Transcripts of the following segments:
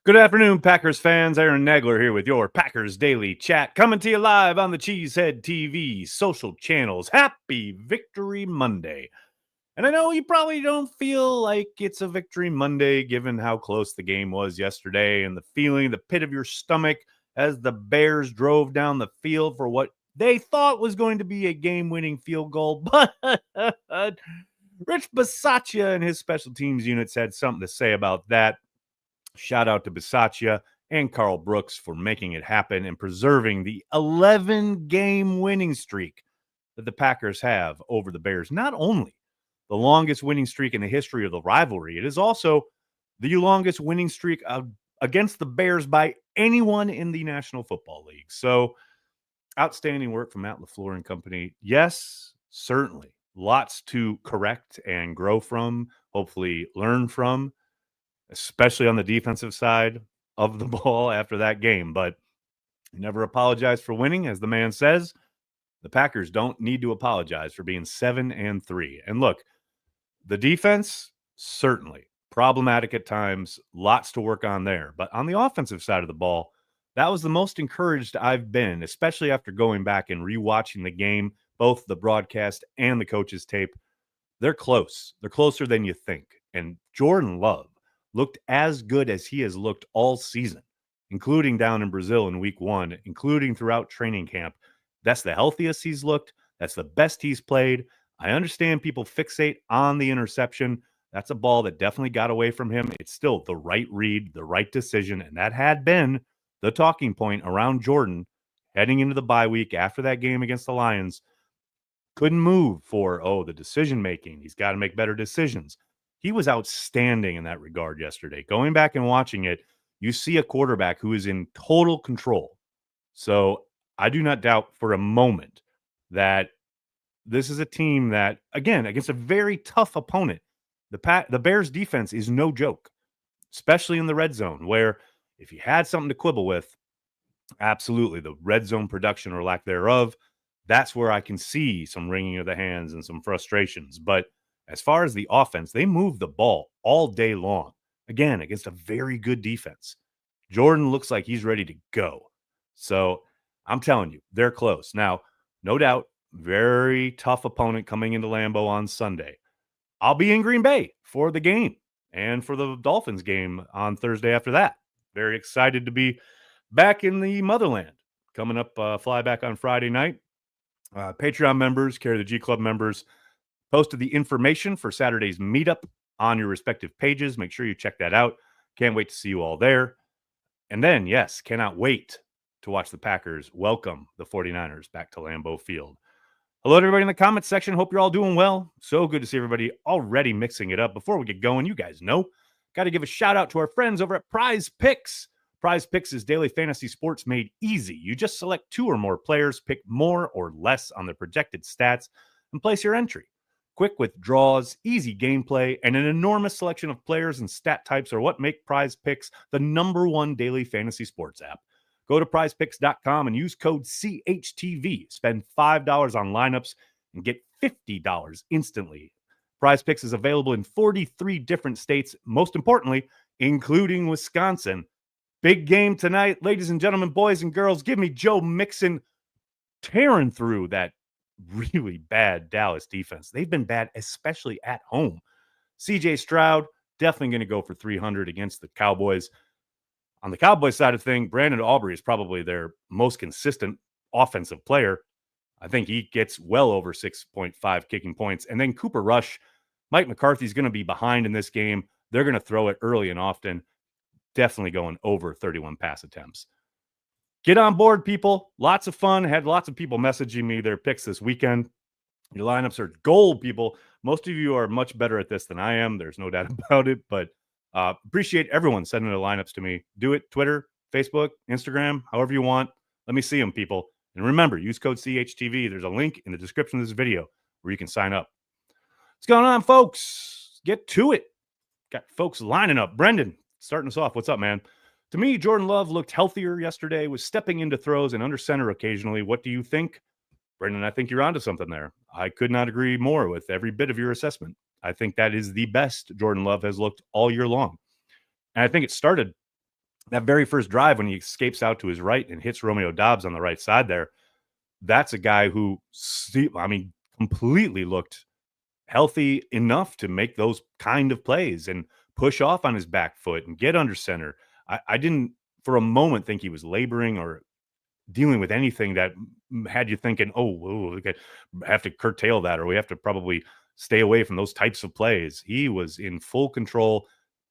Good afternoon, Packers fans. Aaron Nagler here with your Packers Daily Chat, coming to you live on the Cheesehead TV social channels. Happy Victory Monday. And I know you probably don't feel like it's a Victory Monday given how close the game was yesterday and the feeling, the pit of your stomach as the Bears drove down the field for what they thought was going to be a game-winning field goal. But Rich Bisaccia and his special teams units had something to say about that. Shout out to Bisaccia and Carl Brooks for making it happen and preserving the 11-game winning streak that the Packers have over the Bears. Not only the longest winning streak in the history of the rivalry, it is also the longest winning streak against the Bears by anyone in the National Football League. So, outstanding work from Matt LaFleur and company. Yes, certainly. Lots to correct and grow from, hopefully learn from, especially on the defensive side of the ball after that game. But never apologize for winning, as the man says. The Packers don't need to apologize for being 7-3. And look, the defense, certainly problematic at times, lots to work on there. But on the offensive side of the ball, that was the most encouraged I've been, especially after going back and rewatching the game, both the broadcast and the coach's tape. They're close. They're closer than you think. And Jordan Love looked as good as he has looked all season, including down in Brazil in week 1, including throughout training camp. That's the healthiest he's looked. That's the best he's played. I understand people fixate on the interception. That's a ball that definitely got away from him. It's still the right read, the right decision, and that had been the talking point around Jordan heading into the bye week after that game against the Lions. Couldn't move for, the decision-making. He's got to make better decisions. He was outstanding in that regard yesterday. Going back and watching it, you see a quarterback who is in total control. So I do not doubt for a moment that this is a team that, again, against a very tough opponent, the Bears defense is no joke, especially in the red zone, where if you had something to quibble with, absolutely, the red zone production or lack thereof, that's where I can see some wringing of the hands and some frustrations. But as far as the offense, they move the ball all day long. Again, against a very good defense. Jordan looks like he's ready to go. So I'm telling you, they're close. Now, no doubt, very tough opponent coming into Lambeau on Sunday. I'll be in Green Bay for the game and for the Dolphins game on Thursday after that. Very excited to be back in the motherland. Coming up, fly back on Friday night. Patreon members, Carry the G Club members, posted the information for Saturday's meetup on your respective pages. Make sure you check that out. Can't wait to see you all there. And then, yes, cannot wait to watch the Packers welcome the 49ers back to Lambeau Field. Hello to everybody in the comments section. Hope you're all doing well. So good to see everybody already mixing it up. Before we get going, you guys know, got to give a shout out to our friends over at PrizePicks. PrizePicks is daily fantasy sports made easy. You just select 2 or more players, pick more or less on their projected stats, and place your entry. Quick withdrawals, easy gameplay, and an enormous selection of players and stat types are what make PrizePicks the #1 daily fantasy sports app. Go to prizepicks.com and use code CHTV. Spend $5 on lineups and get $50 instantly. PrizePicks is available in 43 different states, most importantly, including Wisconsin. Big game tonight, ladies and gentlemen, boys and girls. Give me Joe Mixon tearing through that really bad Dallas defense. They've been bad, especially at home. CJ Stroud, definitely going to go for 300 against the Cowboys. On the Cowboys side of things, Brandon Aubrey is probably their most consistent offensive player. I think he gets well over 6.5 kicking points. And then Cooper Rush, Mike McCarthy's going to be behind in this game. They're going to throw it early and often. Definitely going over 31 pass attempts. Get on board, people. Lots of fun. Had lots of people messaging me their picks this weekend. Your lineups are gold, people. Most of you are much better at this than I am. There's no doubt about it. But appreciate everyone sending their lineups to me. Do it Twitter, Facebook, Instagram, however you want. Let me see them, people. And remember, use code CHTV. There's a link in the description of this video where you can sign up. What's going on, folks? Get to it. Got folks lining up. Brendan, starting us off. What's up, man? To me, Jordan Love looked healthier yesterday, was stepping into throws and under center occasionally. What do you think? Brendan, I think you're onto something there. I could not agree more with every bit of your assessment. I think that is the best Jordan Love has looked all year long. And I think it started That very first drive when he escapes out to his right and hits Romeo Dobbs on the right side there, that's a guy who, completely looked healthy enough to make those kind of plays and push off on his back foot and get under center. I didn't for a moment think he was laboring or dealing with anything that had you thinking, oh, whoa, we have to curtail that, or we have to probably stay away from those types of plays. He was in full control,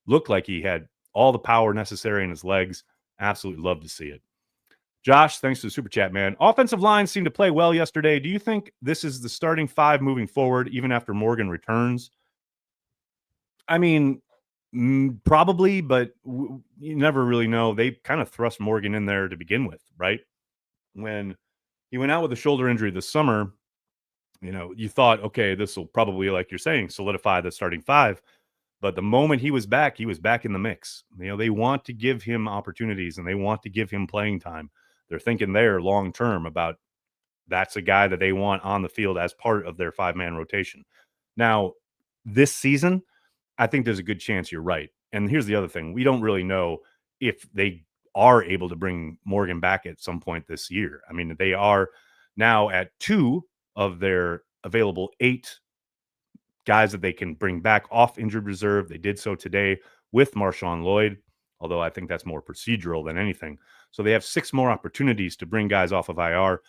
looked like he had all the power necessary in his legs. Absolutely love to see it. Josh, thanks to the super chat, man. Offensive line seemed to play well yesterday. Do you think this is the starting five moving forward, even after Morgan returns? I mean, probably, but you never really know. They kind of thrust Morgan in there to begin with, right? When he went out with a shoulder injury this summer, you thought, okay, this will probably, like you're saying, solidify the starting five. But the moment he was back in the mix. They want to give him opportunities and they want to give him playing time. They're thinking there long term about that's a guy that they want on the field as part of their 5-man rotation. Now, this season, I think there's a good chance you're right. And here's the other thing. We don't really know if they are able to bring Morgan back at some point this year. I mean, they are now at 2 of their available 8 guys that they can bring back off injured reserve. They did so today with Marshawn Lloyd, although I think that's more procedural than anything. So they have 6 more opportunities to bring guys off of IR.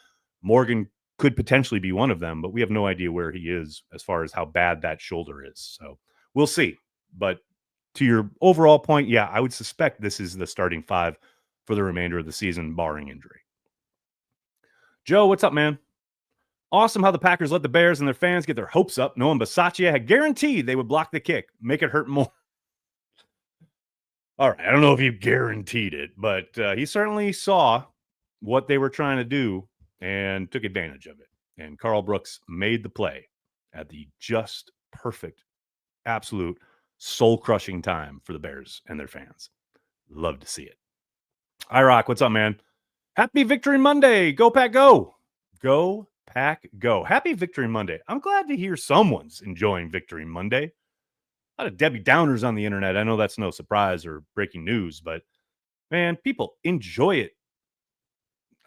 Morgan could potentially be one of them, but we have no idea where he is as far as how bad that shoulder is. So we'll see. But to your overall point, yeah, I would suspect this is the starting 5 for the remainder of the season, barring injury. Joe, what's up, man? Awesome how the Packers let the Bears and their fans get their hopes up, knowing Bisaccia had guaranteed they would block the kick, make it hurt more. All right, I don't know if he guaranteed it, but he certainly saw what they were trying to do and took advantage of it. And Carl Brooks made the play at the just perfect, absolute soul-crushing time for the Bears and their fans. Love to see it. IROC, what's up, man? Happy Victory Monday. Go Pack Go. Go Pack Go. Happy Victory Monday. I'm glad to hear someone's enjoying Victory Monday. A lot of Debbie Downers on the internet. I know that's no surprise or breaking news, but man, people enjoy it.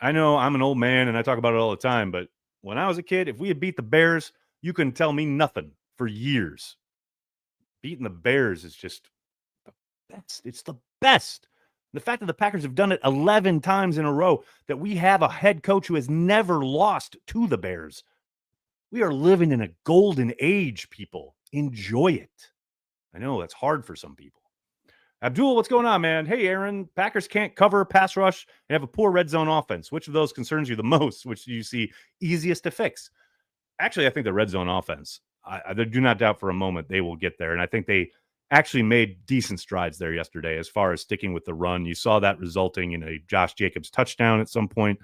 I know I'm an old man and I talk about it all the time, but when I was a kid, if we had beat the Bears, you couldn't tell me nothing for years. Beating the Bears is just the best. It's the best. The fact that the Packers have done it 11 times in a row, that we have a head coach who has never lost to the Bears. We are living in a golden age, people. Enjoy it. I know that's hard for some people. Abdul, what's going on, man? Hey, Aaron, Packers can't cover pass rush and have a poor red zone offense. Which of those concerns you the most? Which do you see easiest to fix? Actually, I think the red zone offense, I do not doubt for a moment they will get there. And I think they actually made decent strides there yesterday as far as sticking with the run. You saw that resulting in a Josh Jacobs touchdown at some point.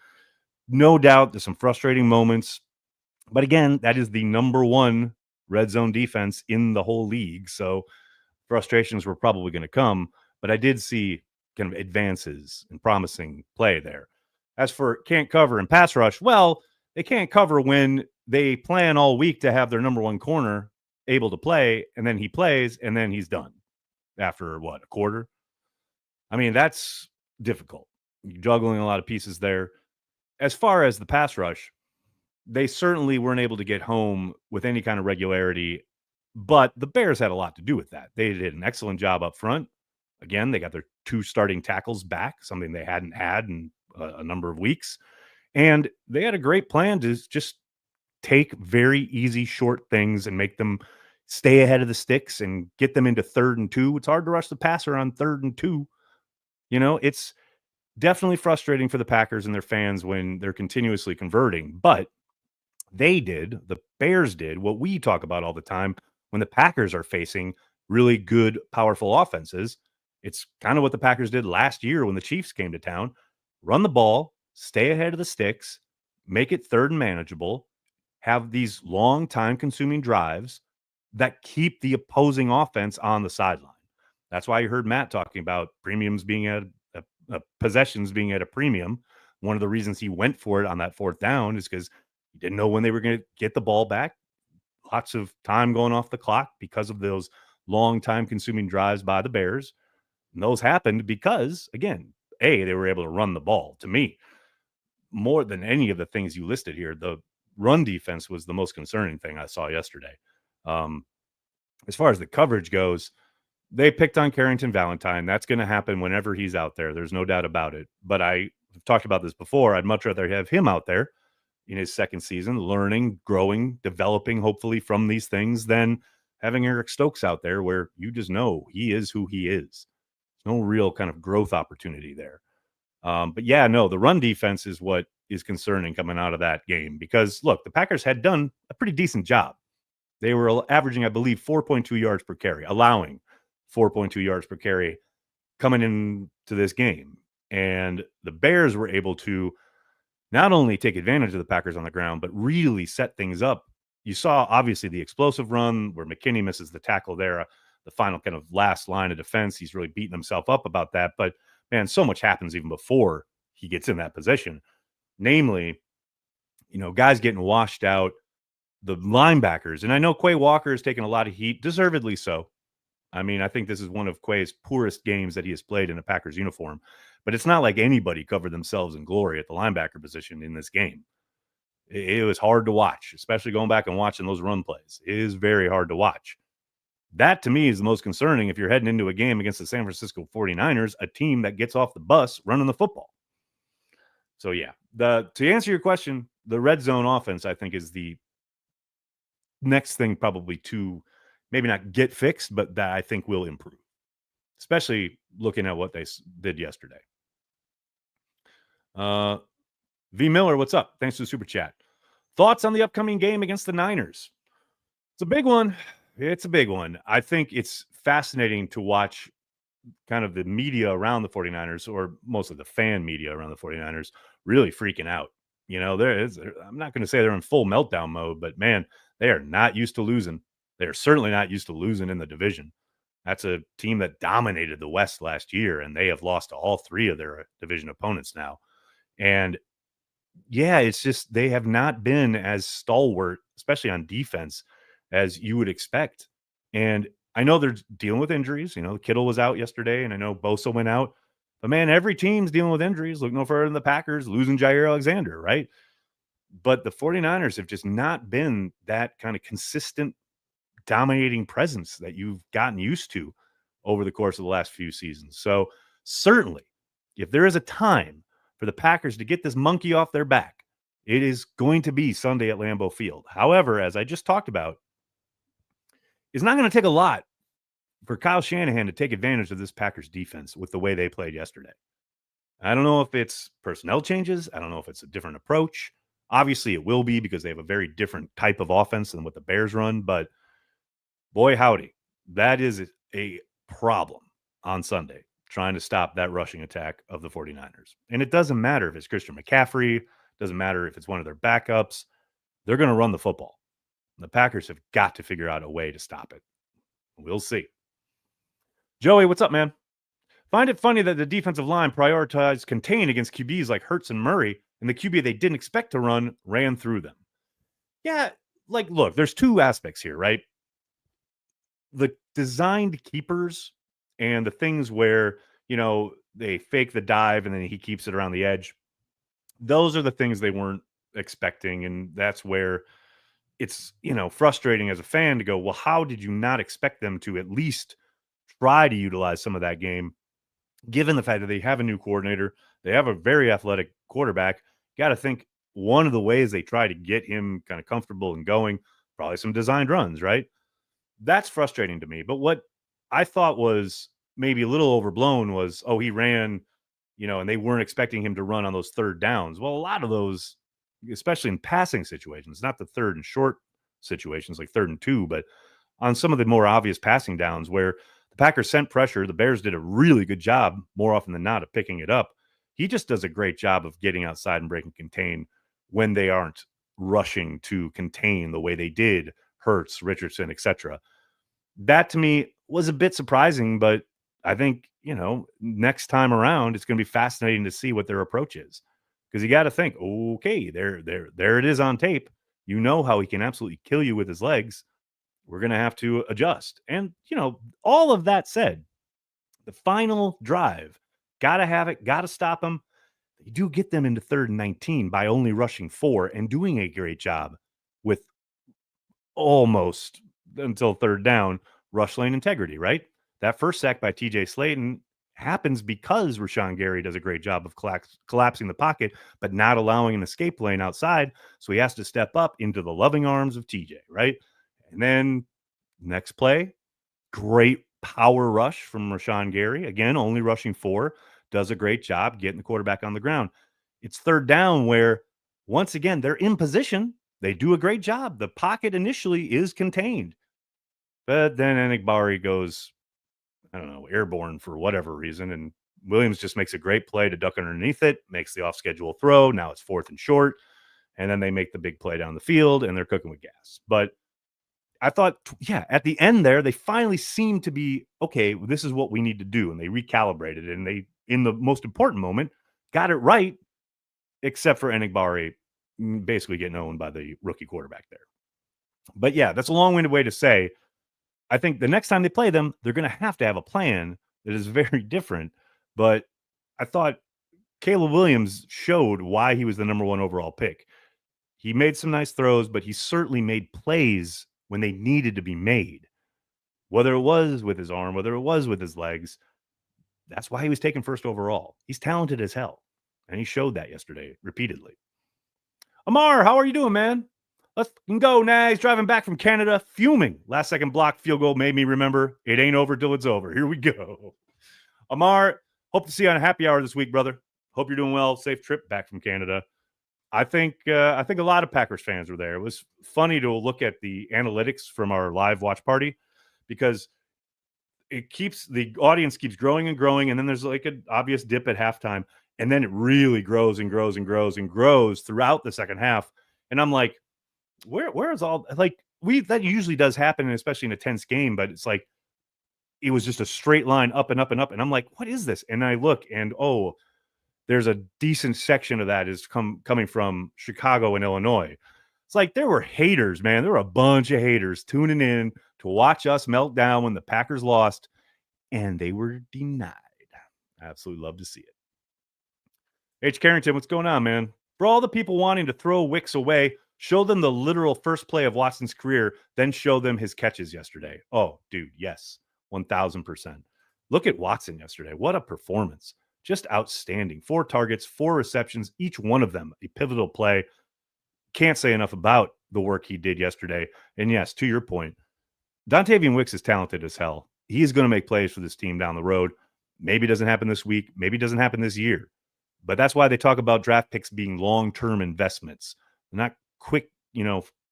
No doubt there's some frustrating moments. But again, that is the number 1 red zone defense in the whole league. So frustrations were probably going to come. But I did see kind of advances and promising play there. As for can't cover and pass rush, well, they can't cover when they plan all week to have their number 1 corner able to play, and then he plays, and then he's done after, a quarter? I mean, that's difficult. You're juggling a lot of pieces there. As far as the pass rush, they certainly weren't able to get home with any kind of regularity, but the Bears had a lot to do with that. They did an excellent job up front. Again, they got their 2 starting tackles back, something they hadn't had in a number of weeks. And they had a great plan to just take very easy, short things and make them stay ahead of the sticks and get them into 3rd and 2. It's hard to rush the passer on 3rd and 2. It's definitely frustrating for the Packers and their fans when they're continuously converting, but the Bears did what we talk about all the time when the Packers are facing really good, powerful offenses. It's kind of what the Packers did last year when the Chiefs came to town. Run the ball, stay ahead of the sticks, make it 3rd and manageable, have these long time-consuming drives that keep the opposing offense on the sideline. That's why you heard Matt talking about premiums being at possessions being at a premium. One of the reasons he went for it on that 4th down is because he didn't know when they were going to get the ball back. Lots of time going off the clock because of those long time-consuming drives by the Bears. And those happened because, again, A, they were able to run the ball. To me, more than any of the things you listed here, the run defense was the most concerning thing I saw yesterday. Um, as far as the coverage goes, they picked on Carrington Valentine. That's going to happen whenever he's out there. There's no doubt about it. But I've talked about this before. I'd much rather have him out there in his second season, learning, growing, developing, hopefully from these things, than having Eric Stokes out there where you just know he is who he is. There's no real kind of growth opportunity there. But yeah, no, the run defense is what is concerning coming out of that game because look, the Packers had done a pretty decent job. They were averaging, I believe, 4.2 yards per carry, allowing 4.2 yards per carry coming into this game. And the Bears were able to not only take advantage of the Packers on the ground, but really set things up. You saw obviously the explosive run where McKinney misses the tackle there, the final kind of last line of defense. He's really beating himself up about that. But man, so much happens even before he gets in that position. Namely, guys getting washed out, the linebackers. And I know Quay Walker has taken a lot of heat, deservedly so. I mean, I think this is one of Quay's poorest games that he has played in a Packers uniform. But it's not like anybody covered themselves in glory at the linebacker position in this game. It was hard to watch, especially going back and watching those run plays. It is very hard to watch. That, to me, is the most concerning if you're heading into a game against the San Francisco 49ers, a team that gets off the bus running the football. So, yeah, to answer your question, the red zone offense, I think, is the next thing probably to maybe not get fixed, but that I think will improve, especially looking at what they did yesterday. V. Miller, what's up? Thanks for the super chat. Thoughts on the upcoming game against the Niners? It's a big one. It's a big one. I think it's fascinating to watch kind of the media around the 49ers, or mostly the fan media around the 49ers, really freaking out. I'm not going to say they're in full meltdown mode, but man, they are not used to losing. They're certainly not used to losing in the division. That's a team that dominated the West last year, and they have lost to all three of their division opponents now. And yeah, it's just they have not been as stalwart, especially on defense, as you would expect. And I know they're dealing with injuries. Kittle was out yesterday, and I know Bosa went out. But man, every team's dealing with injuries. Look no further than the Packers losing Jair Alexander, right? But the 49ers have just not been that kind of consistent, dominating presence that you've gotten used to over the course of the last few seasons. So certainly, if there is a time for the Packers to get this monkey off their back, it is going to be Sunday at Lambeau Field. However, as I just talked about, it's not going to take a lot for Kyle Shanahan to take advantage of this Packers defense with the way they played yesterday. I don't know if it's personnel changes. I don't know if it's a different approach. Obviously, it will be because they have a very different type of offense than what the Bears run. But boy, howdy, that is a problem on Sunday, trying to stop that rushing attack of the 49ers. And it doesn't matter if it's Christian McCaffrey. Doesn't matter if it's one of their backups. They're going to run the football. The Packers have got to figure out a way to stop it. We'll see. Joey, what's up, man? Find it funny that the defensive line prioritized contain against QBs like Hurts and Murray, and the QB they didn't expect to run ran through them. Yeah, look, there's two aspects here, right? The designed keepers and the things where, they fake the dive and then he keeps it around the edge. Those are the things they weren't expecting. And that's where it's, frustrating as a fan to go, well, how did you not expect them to at least try to utilize some of that game, given the fact that they have a new coordinator, they have a very athletic quarterback? Got to think one of the ways they try to get him kind of comfortable and going, probably some designed runs, right? That's frustrating to me. But what I thought was maybe a little overblown was, he ran, and they weren't expecting him to run on those third downs. Well, a lot of those, especially in passing situations, not the third and short situations like 3rd and 2, but on some of the more obvious passing downs where the Packers sent pressure, the Bears did a really good job more often than not of picking it up. He just does a great job of getting outside and breaking contain when they aren't rushing to contain the way they did Hurts, Richardson, etc. That to me was a bit surprising, but I think, next time around, it's going to be fascinating to see what their approach is. Because you got to think, okay, there it is on tape. You know how he can absolutely kill you with his legs. We're going to have to adjust. And, all of that said, The final drive, got to have it, got to stop them. They do get them into 3rd and 19 by only rushing 4 and doing a great job with almost until 3rd down rush lane integrity, right? That first sack by TJ Slayton happens because Rashawn Gary does a great job of collapsing the pocket, but not allowing an escape lane outside. So he has to step up into the loving arms of TJ, right? And then next play, great power rush from Rashawn Gary. Again, only rushing 4, does a great job getting the quarterback on the ground. It's 3rd down where, once again, they're in position. They do a great job. The pocket initially is contained. But then Enigbari goes, I don't know, airborne for whatever reason. And Williams just makes a great play to duck underneath it, makes the off schedule throw. Now it's 4th and short. And then they make the big play down the field and they're cooking with gas. But I thought, yeah, at the end there, they finally seemed to be, okay, this is what we need to do. And they recalibrated it. And they, in the most important moment, got it right, except for Enigbari basically getting owned by the rookie quarterback there. But yeah, that's a long-winded way to say, I think the next time they play them, they're going to have a plan that is very different. But I thought Caleb Williams showed why he was the number 1 overall pick. He made some nice throws, but he certainly made plays when they needed to be made. Whether it was with his arm, whether it was with his legs, that's why he was taken 1st overall. He's talented as hell. And he showed that yesterday repeatedly. Amar, how are you doing, man? Let's go now. He's driving back from Canada, fuming. Last second block field goal made me remember it ain't over till it's over. Here we go. Amar, hope to see you on a happy hour this week, brother. Hope you're doing well. Safe trip back from Canada. I think a lot of Packers fans were there. It was funny to look at the analytics from our live watch party because the audience keeps growing and growing, and then there's like an obvious dip at halftime, and then it really grows and grows and grows and grows throughout the second half. And I'm like, where is all that usually does happen, especially in a tense game, but it's like it was just a straight line up and up and up. And I'm like, what is this? And I look and there's a decent section of that is coming from Chicago and Illinois. It's like there were haters, man. There were a bunch of haters tuning in to watch us melt down when the Packers lost, and they were denied. I absolutely love to see it. H. Carrington, what's going on, man? For all the people wanting to throw Wicks away, show them the literal first play of Watson's career, then show them his catches yesterday. Oh, dude, yes, 1,000%. Look at Watson yesterday. What a performance. Just outstanding. 4 targets, 4 receptions, each one of them a pivotal play. Can't say enough about the work he did yesterday. And yes, to your point, Dontavian Wicks is talented as hell. He is going to make plays for this team down the road. Maybe it doesn't happen this week. Maybe it doesn't happen this year. But that's why they talk about draft picks being long-term investments, not quick,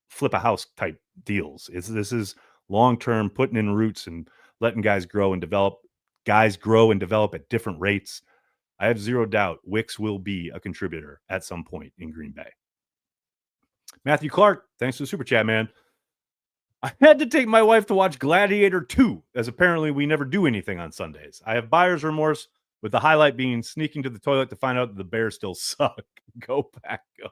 flip a house type deals. This is long-term, putting in roots and letting guys grow and develop. Guys grow and develop at different rates. I have zero doubt Wicks will be a contributor at some point in Green Bay. Matthew Clark, thanks for the super chat, man. I had to take my wife to watch Gladiator 2, as apparently we never do anything on Sundays. I have buyer's remorse, with the highlight being sneaking to the toilet to find out that the Bears still suck. Go Pack, go.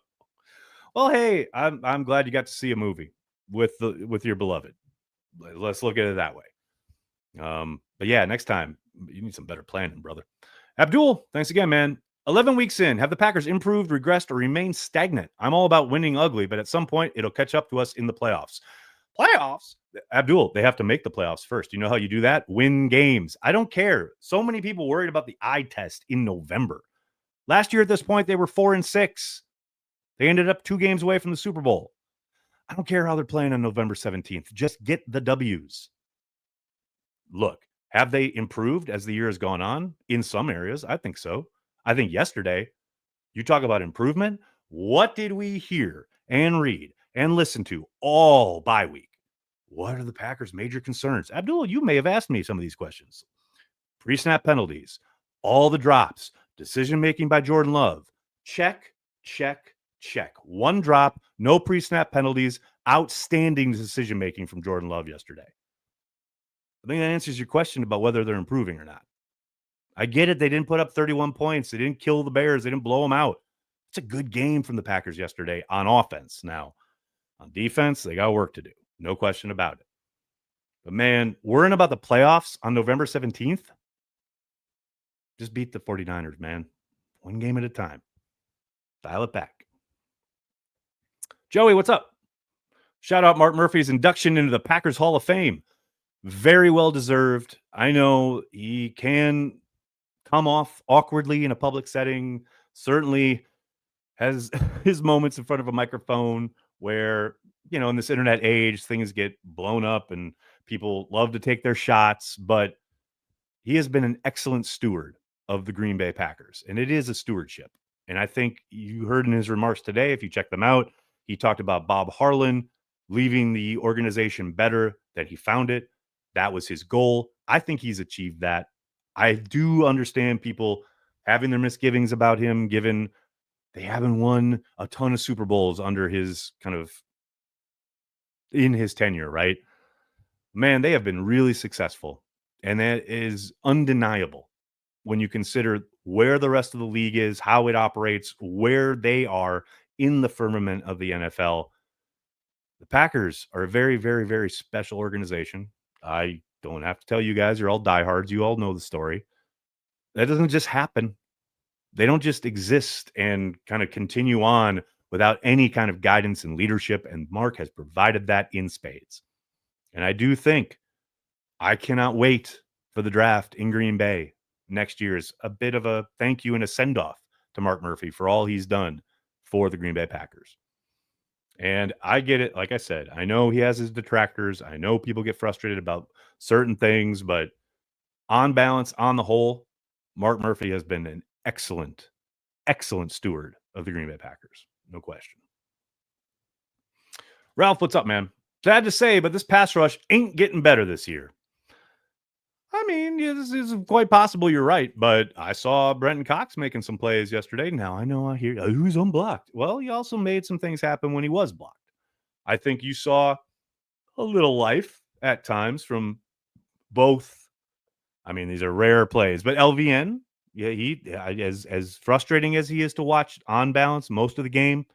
Well, hey, I'm glad you got to see a movie with your beloved. Let's look at it that way. But yeah, next time you need some better planning, brother. Abdul, thanks again, man. 11 weeks in, have the Packers improved, regressed, or remained stagnant? I'm all about winning ugly, but at some point it'll catch up to us in the playoffs. Playoffs? Abdul, they have to make the playoffs first. You know how you do that? Win games. I don't care. So many people worried about the eye test in November. Last year at this point, they were 4-6. They ended up 2 games away from the Super Bowl. I don't care how they're playing on November 17th. Just get the W's. Look, have they improved as the year has gone on? In some areas, I think so. I think yesterday, you talk about improvement. What did we hear and read and listen to all bye week? What are the Packers' major concerns? Abdul, you may have asked me some of these questions. Pre-snap penalties, all the drops, decision-making by Jordan Love. Check, check, check. 1 drop, no pre-snap penalties, outstanding decision-making from Jordan Love yesterday. I think that answers your question about whether they're improving or not. I get it. They didn't put up 31 points. They didn't kill the Bears. They didn't blow them out. It's a good game from the Packers yesterday on offense. Now, on defense, they got work to do. No question about it. But, man, worrying about the playoffs on November 17th, Just beat the 49ers, man. One game at a time. Dial it back. Joey, what's up? Shout out Mark Murphy's induction into the Packers Hall of Fame. Very well deserved. I know he can come off awkwardly in a public setting. Certainly has his moments in front of a microphone where, in this internet age, things get blown up and people love to take their shots. But he has been an excellent steward of the Green Bay Packers, and it is a stewardship. And I think you heard in his remarks today, if you check them out, he talked about Bob Harlan leaving the organization better than he found it. That was his goal. I think he's achieved that. I do understand people having their misgivings about him, given they haven't won a ton of Super Bowls under his in his tenure, right? Man, they have been really successful. And that is undeniable when you consider where the rest of the league is, how it operates, where they are in the firmament of the NFL. The Packers are a very, very, very special organization. I don't have to tell you guys, you're all diehards. You all know the story. That doesn't just happen. They don't just exist and kind of continue on without any kind of guidance and leadership. And Mark has provided that in spades. And I do think I cannot wait for the draft in Green Bay next year is a bit of a thank you and a send-off to Mark Murphy for all he's done for the Green Bay Packers. And I get it. Like I said, I know he has his detractors. I know people get frustrated about certain things, but on balance, on the whole, Mark Murphy has been an excellent, excellent steward of the Green Bay Packers. No question. Ralph, what's up, man? Sad to say, but this pass rush ain't getting better this year. I mean, yeah, this is quite possible you're right, but I saw Brenton Cox making some plays yesterday. Now, I know I hear who's unblocked. Well, he also made some things happen when he was blocked. I think you saw a little life at times from both. I mean, these are rare plays, but LVN, yeah, he as frustrating as he is to watch on balance most of the game,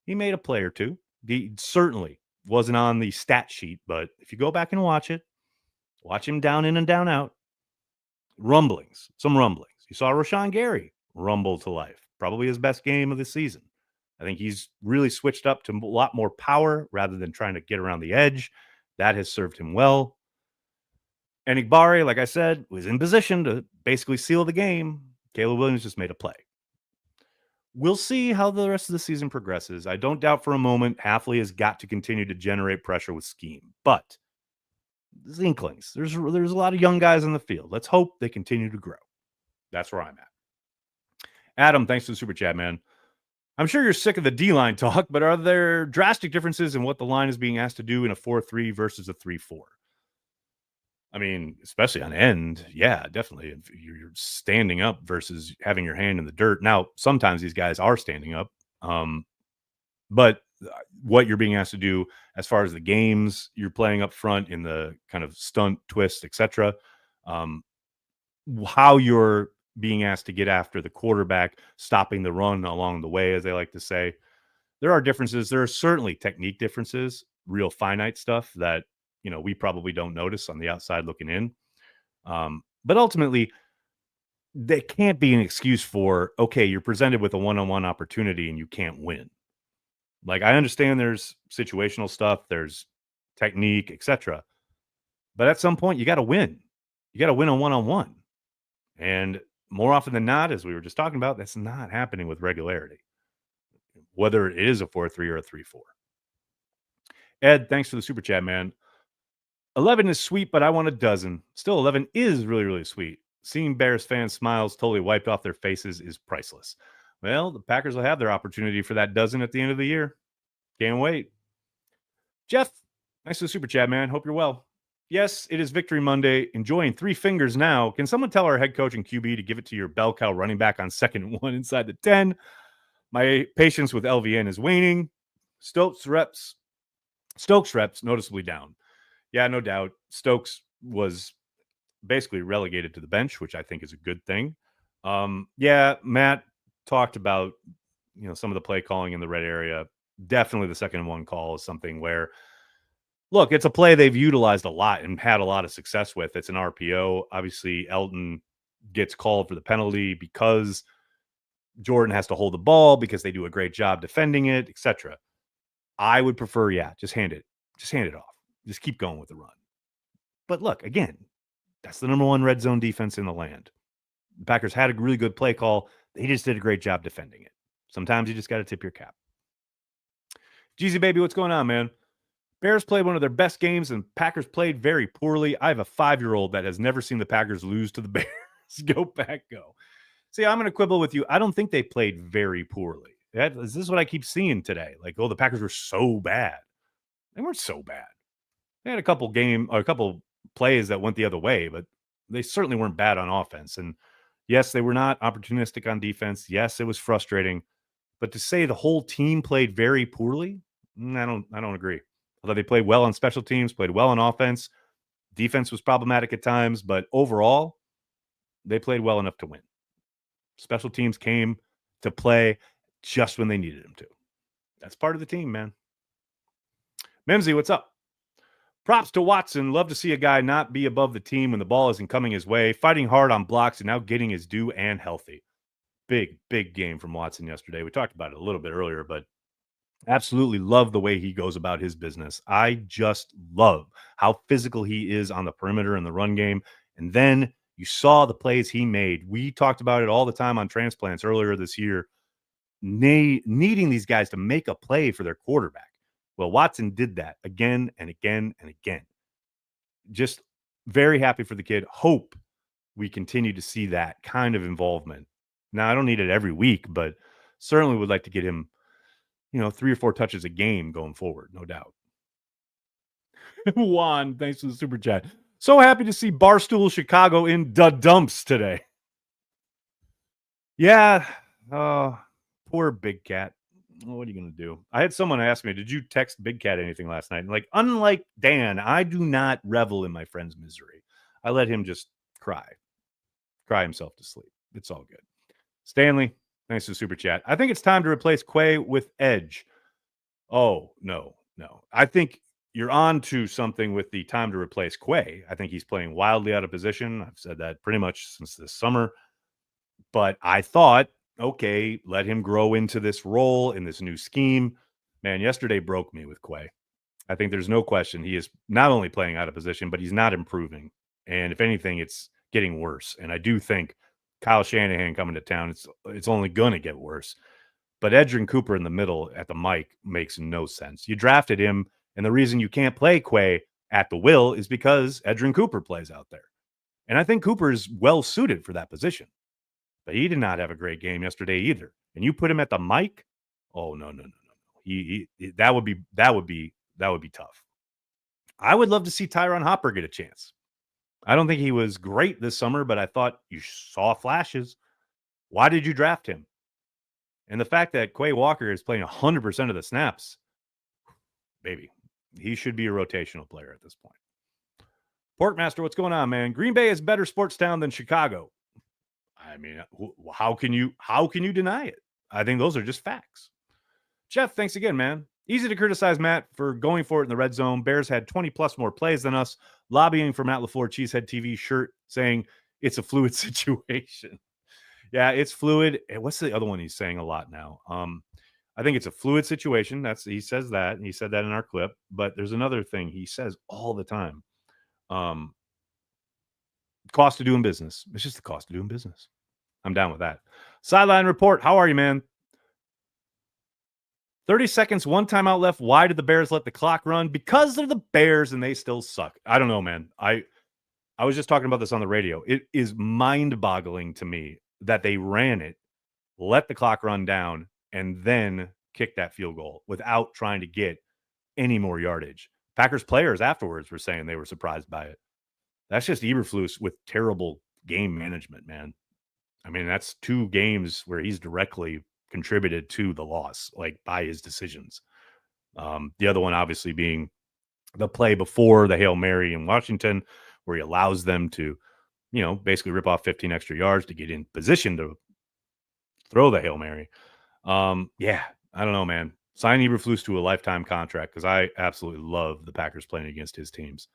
he made a play or two. He certainly wasn't on the stat sheet, but if you go back and watch it, watch him down in and down out. Rumblings, some rumblings. You saw Rashawn Gary rumble to life. Probably his best game of the season. I think he's really switched up to a lot more power rather than trying to get around the edge. That has served him well. And Igbari, like I said, was in position to basically seal the game. Caleb Williams just made a play. We'll see how the rest of the season progresses. I don't doubt for a moment Hafley has got to continue to generate pressure with scheme. But there's inklings. There's a lot of young guys in the field. Let's hope they continue to grow. That's where I'm at. Adam, thanks for the super chat, man. I'm sure you're sick of the D-line talk, but are there drastic differences in what the line is being asked to do in a 4-3 versus a 3-4? I mean, especially on end, yeah, definitely. If you're standing up versus having your hand in the dirt. Now, sometimes these guys are standing up, but what you're being asked to do as far as the games you're playing up front in the kind of stunt, twist, etc., how you're being asked to get after the quarterback, stopping the run along the way, as they like to say. There are differences. There are certainly technique differences, real finite stuff that, we probably don't notice on the outside looking in. But ultimately, they can't be an excuse for, okay, you're presented with a one-on-one opportunity and you can't win. Like, I understand there's situational stuff, there's technique, etc. But at some point, you got to win. You got to win on one-on-one. And more often than not, as we were just talking about, that's not happening with regularity, whether it is a 4-3 or a 3-4. Ed, thanks for the super chat, man. 11 is sweet, but I want a dozen. Still, 11 is really, really sweet. Seeing Bears fans' smiles totally wiped off their faces is priceless. Well, the Packers will have their opportunity for that dozen at the end of the year. Can't wait. Jeff, nice to super chat, man. Hope you're well. Yes, it is Victory Monday. Enjoying 3 fingers now. Can someone tell our head coach and QB to give it to your bell cow running back on 2nd and 1 inside the 10? My patience with LVN is waning. Stokes reps noticeably down. Yeah, no doubt. Stokes was basically relegated to the bench, which I think is a good thing. Yeah, Matt talked about, some of the play calling in the red area. Definitely the 2nd and 1 call is something where, look, it's a play they've utilized a lot and had a lot of success with. It's an RPO. Obviously, Elton gets called for the penalty because Jordan has to hold the ball because they do a great job defending it, etc. I would prefer, just hand it. Just hand it off. Just keep going with the run. But look, again, that's the number one red zone defense in the land. The Packers had a really good play call. They just did a great job defending it. Sometimes you just got to tip your cap. Jeezy baby, what's going on, man? Bears played one of their best games and Packers played very poorly. I have a 5-year-old that has never seen the Packers lose to the Bears. Go Pack, go. See, I'm going to quibble with you. I don't think they played very poorly. This is what I keep seeing today. Like, the Packers were so bad. They weren't so bad. They had a couple plays that went the other way, but they certainly weren't bad on offense. And yes, they were not opportunistic on defense. Yes, it was frustrating. But to say the whole team played very poorly, I don't agree. Although they played well on special teams, played well on offense. Defense was problematic at times, but overall, they played well enough to win. Special teams came to play just when they needed them to. That's part of the team, man. Mimsy, what's up? Props to Watson. Love to see a guy not be above the team when the ball isn't coming his way, fighting hard on blocks and now getting his due and healthy. Big, big game from Watson yesterday. We talked about it a little bit earlier, but absolutely love the way he goes about his business. I just love how physical he is on the perimeter in the run game. And then you saw the plays he made. We talked about it all the time on Transplants earlier this year, needing these guys to make a play for their quarterback. Well, Watson did that again and again and again. Just very happy for the kid. Hope we continue to see that kind of involvement. Now, I don't need it every week, but certainly would like to get him, 3 or 4 touches a game going forward, no doubt. Juan, thanks for the super chat. So happy to see Barstool Chicago in the dumps today. Yeah. Poor Big Cat. What are you going to do? I had someone ask me, did you text Big Cat anything last night? And like, unlike Dan, I do not revel in my friend's misery. I let him just cry himself to sleep. It's all good. Stanley, thanks for the super chat. I think it's time to replace Quay with Edge. Oh, no. I think you're on to something with the time to replace Quay. I think he's playing wildly out of position. I've said that pretty much since this summer. But I thought, okay, let him grow into this role in this new scheme. Man, yesterday broke me with Quay. I think there's no question he is not only playing out of position, but he's not improving. And if anything, it's getting worse. And I do think Kyle Shanahan coming to town, it's only going to get worse. But Edgerrin Cooper in the middle at the mic makes no sense. You drafted him, and the reason you can't play Quay at the will is because Edgerrin Cooper plays out there. And I think Cooper is well suited for that position. But he did not have a great game yesterday either. And you put him at the mic? Oh, no. That would be tough. I would love to see Tyron Hopper get a chance. I don't think he was great this summer, but I thought you saw flashes. Why did you draft him? And the fact that Quay Walker is playing 100% of the snaps, baby, he should be a rotational player at this point. Porkmaster, what's going on, man? Green Bay is a better sports town than Chicago. I mean, how can you deny it? I think those are just facts. Jeff, thanks again, man. Easy to criticize Matt for going for it in the red zone. Bears had 20 plus more plays than us, lobbying for Matt LaFleur Cheesehead TV shirt saying it's a fluid situation. Yeah, it's fluid. What's the other one he's saying a lot now? I think it's a fluid situation. He says that, and he said that in our clip. But there's another thing he says all the time. Cost of doing business. It's just the cost of doing business. I'm down with that. Sideline report. How are you, man? 30 seconds, 1 timeout left. Why did the Bears let the clock run? Because they're the Bears and they still suck. I don't know, man. I was just talking about this on the radio. It is mind-boggling to me that they ran it, let the clock run down, and then kicked that field goal without trying to get any more yardage. Packers players afterwards were saying they were surprised by it. That's just Eberflus with terrible game management, man. I mean, that's 2 games where he's directly contributed to the loss, like by his decisions. The other one obviously being the play before the Hail Mary in Washington, where he allows them to, basically rip off 15 extra yards to get in position to throw the Hail Mary. Yeah, I don't know, man. Sign Eberflus to a lifetime contract because I absolutely love the Packers playing against his teams.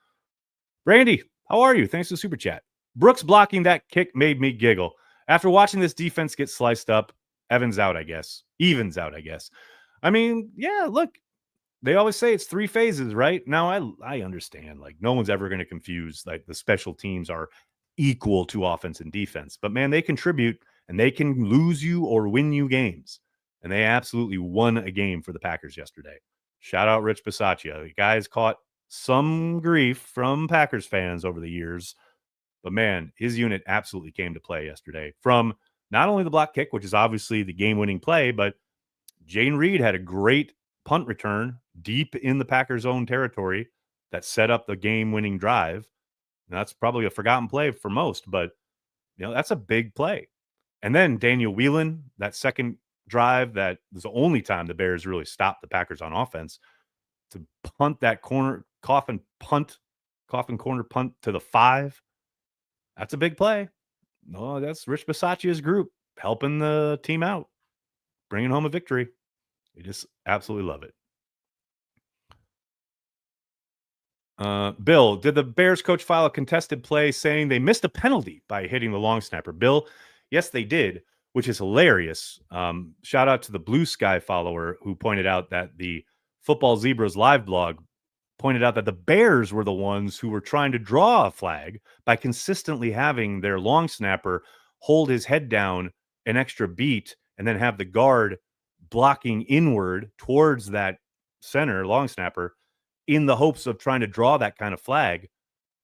Brandy, how are you? Thanks for the super chat. Brooks blocking that kick made me giggle. After watching this defense get sliced up, Evans out, I guess. Evens out, I guess. I mean, yeah, look, they always say it's three phases, right? Now I understand. Like, no one's ever going to confuse like the special teams are equal to offense and defense. But man, they contribute and they can lose you or win you games. And they absolutely won a game for the Packers yesterday. Shout out Rich Bisaccia. The guy's caught some grief from Packers fans over the years. But man, his unit absolutely came to play yesterday from not only the block kick, which is obviously the game winning play, but Jane Reed had a great punt return deep in the Packers' own territory that set up the game winning drive. And that's probably a forgotten play for most, but that's a big play. And then Daniel Whelan, that second drive, that was the only time the Bears really stopped the Packers on offense to punt that coffin corner punt to the 5. That's a big play. No, that's Rich Bisaccia's group helping the team out, bringing home a victory. You just absolutely love it. Bill, did the Bears coach file a contested play saying they missed a penalty by hitting the long snapper? Bill, yes, they did, which is hilarious. Shout out to the Blue Sky follower who pointed out that the Football Zebras live blog pointed out that the Bears were the ones who were trying to draw a flag by consistently having their long snapper hold his head down an extra beat and then have the guard blocking inward towards that center long snapper in the hopes of trying to draw that kind of flag.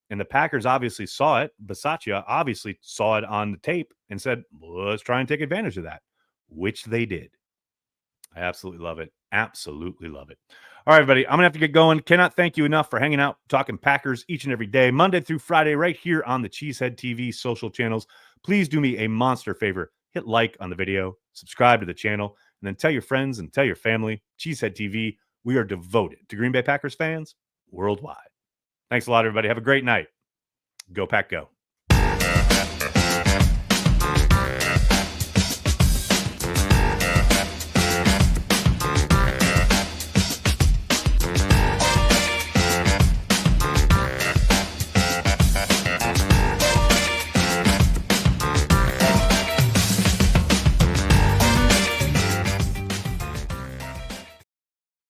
And the Packers obviously saw it. Bisaccia obviously saw it on the tape and said, let's try and take advantage of that, which they did. I absolutely love it. Absolutely love it. All right, everybody, I'm going to have to get going. Cannot thank you enough for hanging out, talking Packers each and every day, Monday through Friday, right here on the Cheesehead TV social channels. Please do me a monster favor. Hit like on the video, subscribe to the channel, and then tell your friends and tell your family. Cheesehead TV, we are devoted to Green Bay Packers fans worldwide. Thanks a lot, everybody. Have a great night. Go Pack Go.